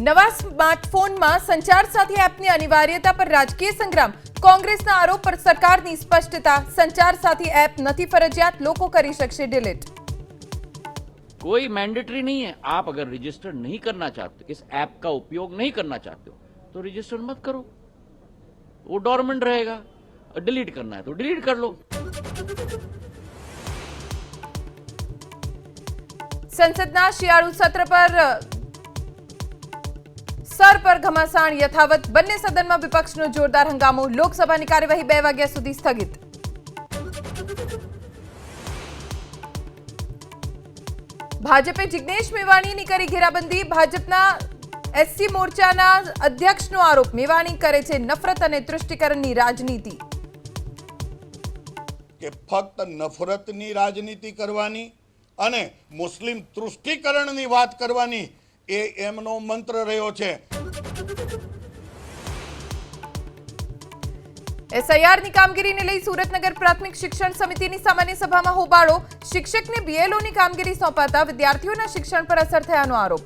નવા સ્માર્ટફોનમાં સંચાર સાથી એપની અનિવાર્યતા પર રાજકીય સંગ્રામ। કોંગ્રેસના આરોપ પર સરકારની સ્પષ્ટતા। संचार साथी ऐप नहीं फरजियात, लोगों करी सकशे डिलीट। कोई मैंडेटरी नहीं है। आप अगर रजिस्टर नहीं करना चाहते, इस ऐप का उपयोग नहीं करना चाहते हो तो रजिस्टर मत करो, वो डोरमेंट रहेगा। डिलीट करना है तो डिलीट कर लो। संसदना शियाळु सत्र पर सर पर घमासाण यथावत। बंने सदन में विपक्षनो जोरदार हंगामो। लोकसभानी कार्यवाही 2 वाग्या सुधी स्थगित। भाजपे जिग्नेश मेवाणीनी करी घेराबंदी। भाजपना एससी मोर्चाना अध्यक्षनो आरोप, मेवाणी करे छे नफरत अने तुष्टीकरणनी राजनीति। के फक्त नफरतनी राजनीति करवानी अने मुस्लिम तुष्टीकरणनी वात करवानी ए एमनो मंत्र रह्यो छे। एसआईआर नी कामगीरीने लई सुरतनगर प्राथमिक शिक्षण समितिनी सामान्य सभामां होबाळो। शिक्षकने बीएलओ नी कामगीरी सोंपाता विद्यार्थीओना शिक्षण पर असर थयानो आरोप।